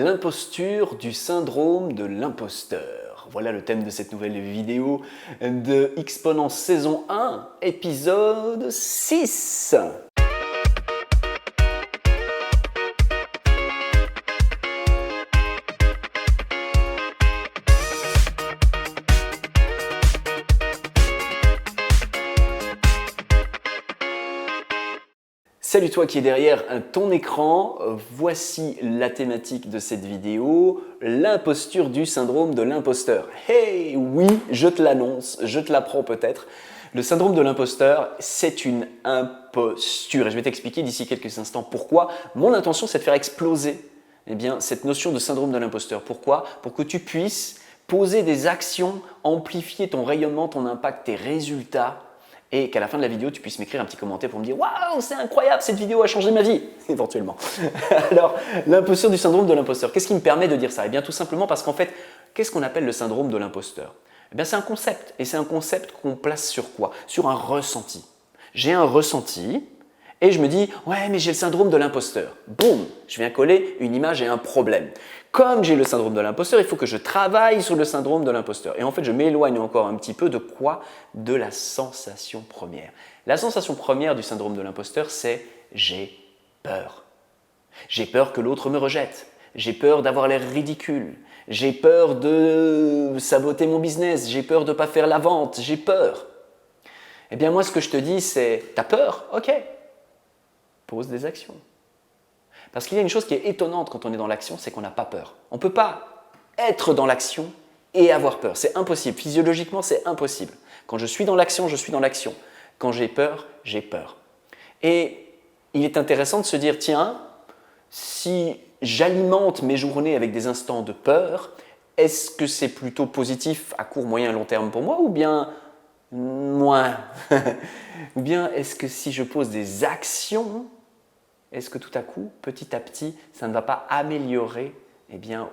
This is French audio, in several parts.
L'imposture du syndrome de l'imposteur. Voilà le thème de cette nouvelle vidéo de Exponence saison 1, épisode 6. Salut toi qui es derrière ton écran, voici la thématique de cette vidéo, l'imposture du syndrome de l'imposteur. Hey, oui, je te l'annonce, je te l'apprends peut-être. Le syndrome de l'imposteur, c'est une imposture et je vais t'expliquer d'ici quelques instants pourquoi. Mon intention, c'est de faire exploser cette notion de syndrome de l'imposteur. Pourquoi? Pour que tu puisses poser des actions, amplifier ton rayonnement, ton impact, tes résultats, et qu'à la fin de la vidéo, tu puisses m'écrire un petit commentaire pour me dire « Waouh, c'est incroyable, cette vidéo a changé ma vie !» éventuellement. Alors, l'imposture du syndrome de l'imposteur, qu'est-ce qui me permet de dire ça? Eh bien, tout simplement parce qu'en fait, qu'est-ce qu'on appelle le syndrome de l'imposteur? Eh bien, c'est un concept, et c'est un concept qu'on place sur quoi? Sur un ressenti. J'ai un ressenti, et je me dis « Ouais, mais j'ai le syndrome de l'imposteur. » Boum, je viens coller une image et un problème. Comme j'ai le syndrome de l'imposteur, il faut que je travaille sur le syndrome de l'imposteur. Et en fait, je m'éloigne encore un petit peu de quoi? De la sensation première. La sensation première du syndrome de l'imposteur, c'est « j'ai peur ». J'ai peur que l'autre me rejette. J'ai peur d'avoir l'air ridicule. J'ai peur de saboter mon business. J'ai peur de ne pas faire la vente. J'ai peur. Eh bien, moi, ce que je te dis, c'est « t'as peur? Ok. Pose des actions. » Parce qu'il y a une chose qui est étonnante quand on est dans l'action, c'est qu'on n'a pas peur. On ne peut pas être dans l'action et avoir peur. C'est impossible. Physiologiquement, c'est impossible. Quand je suis dans l'action, je suis dans l'action. Quand j'ai peur, j'ai peur. Et il est intéressant de se dire, tiens, si j'alimente mes journées avec des instants de peur, est-ce que c'est plutôt positif à court, moyen, long terme pour moi ou bien moins? Ou bien est-ce que si je pose des actions, est-ce que tout à coup, petit à petit, ça ne va pas améliorer,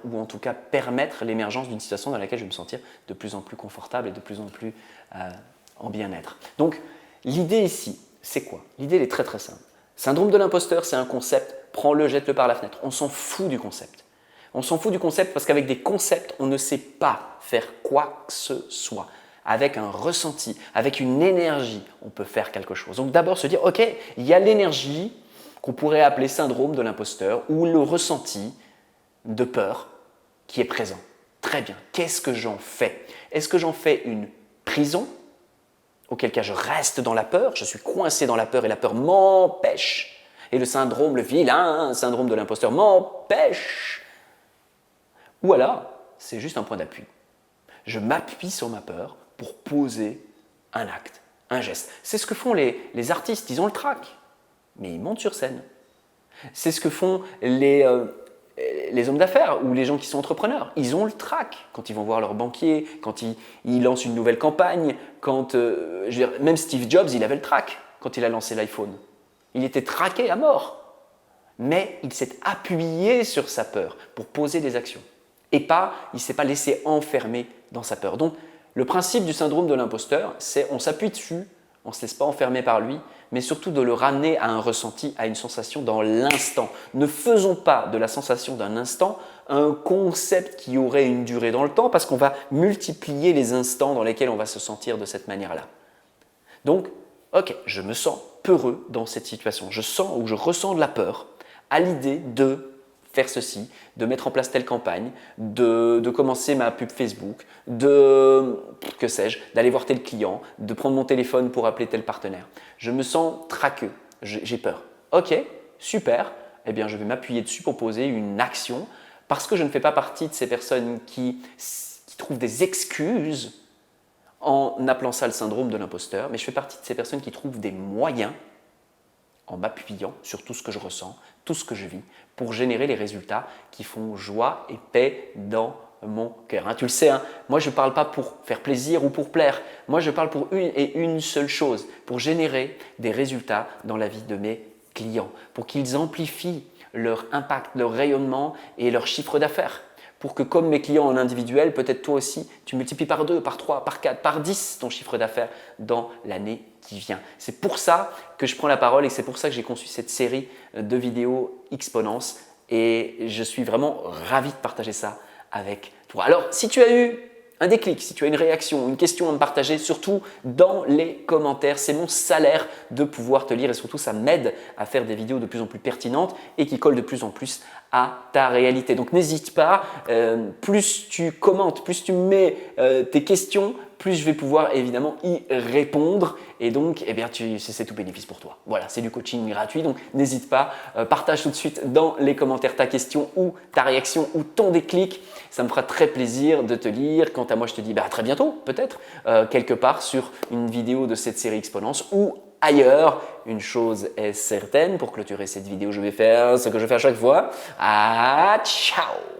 ou en tout cas permettre l'émergence d'une situation dans laquelle je vais me sentir de plus en plus confortable et de plus en plus en bien-être. Donc, l'idée ici, c'est quoi? L'idée, elle est très très simple. Syndrome de l'imposteur, c'est un concept, prends-le, jette-le par la fenêtre. On s'en fout du concept. On s'en fout du concept parce qu'avec des concepts, on ne sait pas faire quoi que ce soit. Avec un ressenti, avec une énergie, on peut faire quelque chose. Donc d'abord se dire, ok, il y a l'énergie qu'on pourrait appeler syndrome de l'imposteur ou le ressenti de peur qui est présent. Très bien, qu'est-ce que j'en fais? Est-ce que j'en fais une prison? Auquel cas je reste dans la peur, je suis coincé dans la peur et la peur m'empêche. Et le syndrome, le vilain syndrome de l'imposteur m'empêche. Ou alors, c'est juste un point d'appui. Je m'appuie sur ma peur pour poser un acte, un geste. C'est ce que font les artistes, ils ont le trac. Mais ils montent sur scène. C'est ce que font les hommes d'affaires ou les gens qui sont entrepreneurs. Ils ont le trac quand ils vont voir leur banquier, quand ils lancent une nouvelle campagne, même Steve Jobs, il avait le trac quand il a lancé l'iPhone. Il était traqué à mort. Mais il s'est appuyé sur sa peur pour poser des actions. Et il ne s'est pas laissé enfermer dans sa peur. Donc, le principe du syndrome de l'imposteur, c'est on s'appuie dessus, on ne se laisse pas enfermer par lui, mais surtout de le ramener à un ressenti, à une sensation dans l'instant. Ne faisons pas de la sensation d'un instant un concept qui aurait une durée dans le temps parce qu'on va multiplier les instants dans lesquels on va se sentir de cette manière-là. Donc, ok, je me sens peureux dans cette situation. Je sens ou je ressens de la peur à l'idée de faire ceci, de mettre en place telle campagne, de commencer ma pub Facebook, que sais-je, d'aller voir tel client, de prendre mon téléphone pour appeler tel partenaire. Je me sens traqueux, j'ai peur. Ok, super, eh bien je vais m'appuyer dessus pour poser une action parce que je ne fais pas partie de ces personnes qui trouvent des excuses en appelant ça le syndrome de l'imposteur, mais je fais partie de ces personnes qui trouvent des moyens en m'appuyant sur tout ce que je ressens, tout ce que je vis, pour générer les résultats qui font joie et paix dans mon cœur. Tu le sais, moi je ne parle pas pour faire plaisir ou pour plaire. Moi je parle pour une seule chose, pour générer des résultats dans la vie de mes clients, pour qu'ils amplifient leur impact, leur rayonnement et leur chiffre d'affaires. Pour que comme mes clients en individuel, peut-être toi aussi, tu multiplies par 2, par 3, par 4, par 10 ton chiffre d'affaires dans l'année qui vient. C'est pour ça que je prends la parole et c'est pour ça que j'ai conçu cette série de vidéos Exponence, et je suis vraiment ravi de partager ça avec toi. Alors, si tu as eu un déclic, si tu as une réaction, une question à me partager, surtout dans les commentaires. C'est mon salaire de pouvoir te lire et surtout ça m'aide à faire des vidéos de plus en plus pertinentes et qui collent de plus en plus à ta réalité. Donc n'hésite pas, plus tu commentes, plus tu mets tes questions, plus je vais pouvoir évidemment y répondre et donc c'est tout bénéfice pour toi. Voilà, c'est du coaching gratuit, donc n'hésite pas, partage tout de suite dans les commentaires ta question ou ta réaction ou ton déclic. Ça me fera très plaisir de te lire. Quant à moi, je te dis à très bientôt, peut-être, quelque part sur une vidéo de cette série Exponence ou ailleurs. Une chose est certaine, pour clôturer cette vidéo, je vais faire ce que je fais à chaque fois. Ciao!